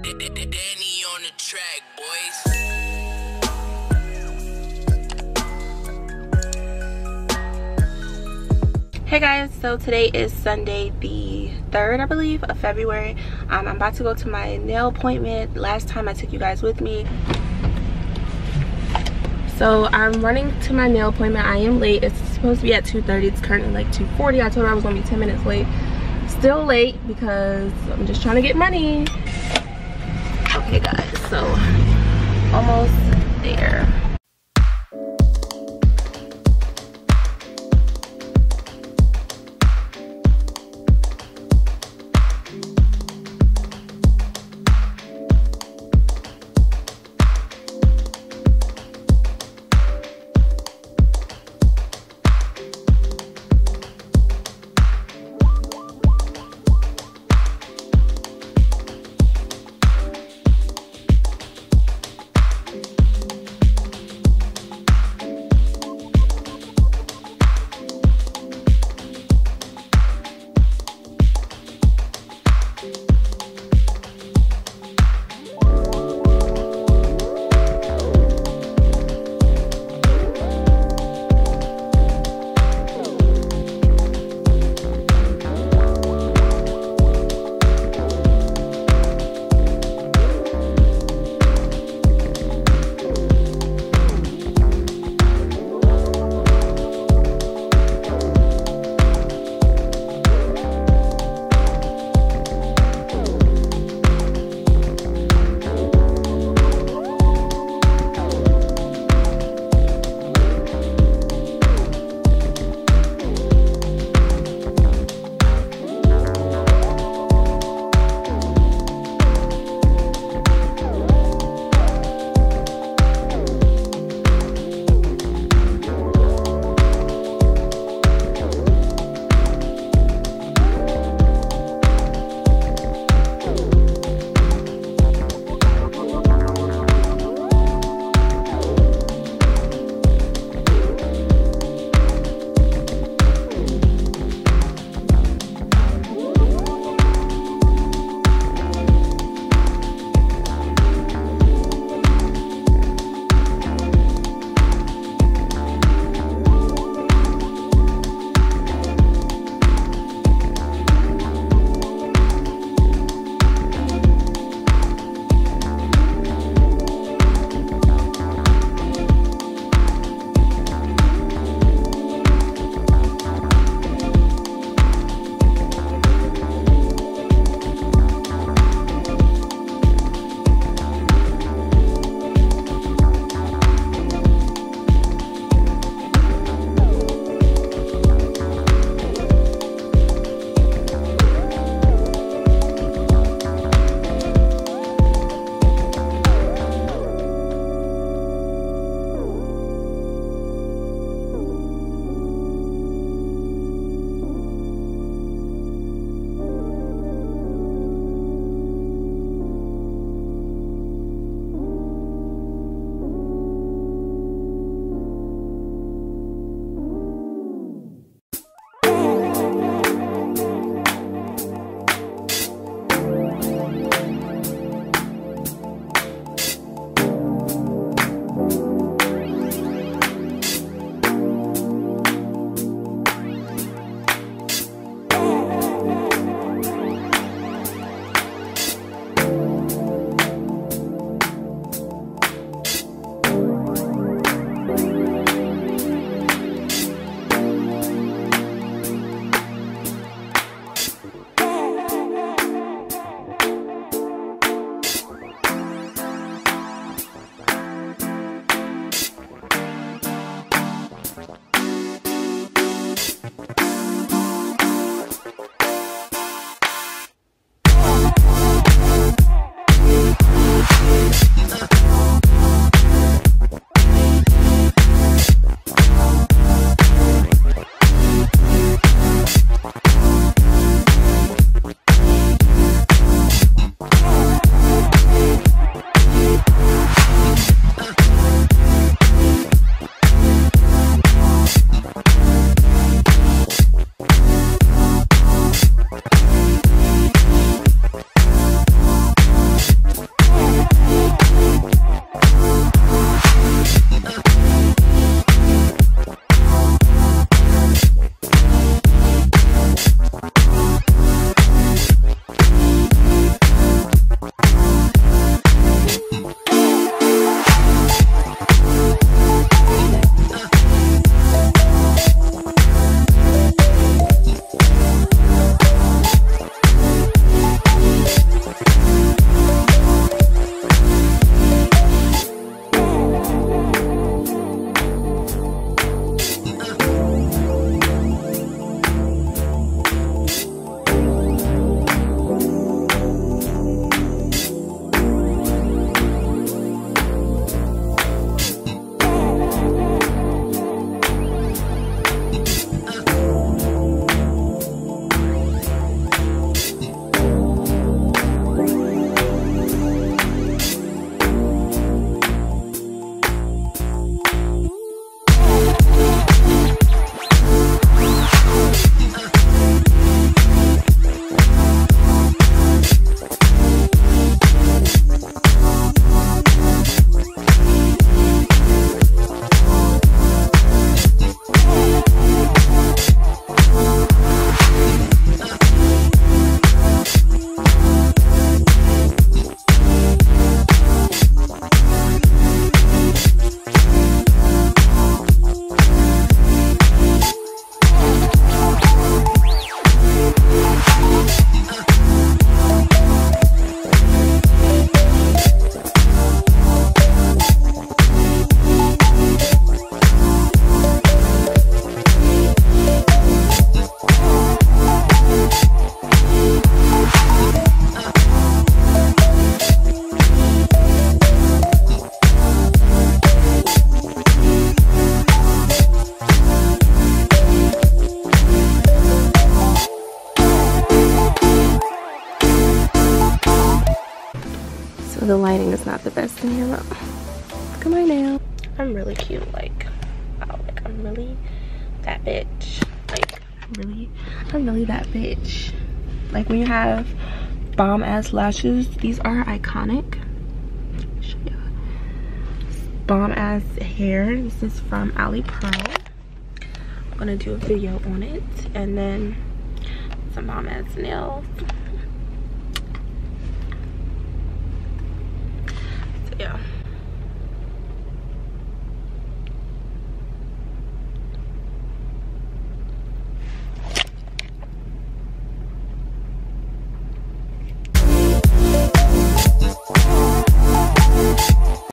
Danny on the track, boys. Hey guys, so today is Sunday the 3rd, I believe, of February. I'm about to go to my nail appointment. Last time I took you guys with me. So I'm running to my nail appointment. I am late. It's supposed to be at 2:30. It's currently like 2:40. I told her I was gonna be 10 minutes late. Still late because I'm just trying to get money. Okay guys, so almost there. The lighting is not the best in here, but look at my nail. I'm really cute, like, wow, like I'm really that bitch. Like, I'm really that bitch. Like, when you have bomb ass lashes, these are iconic. Show you. Bomb ass hair. This is from Ali Pearl. I'm gonna do a video on it, and then some bomb ass nails. So yeah.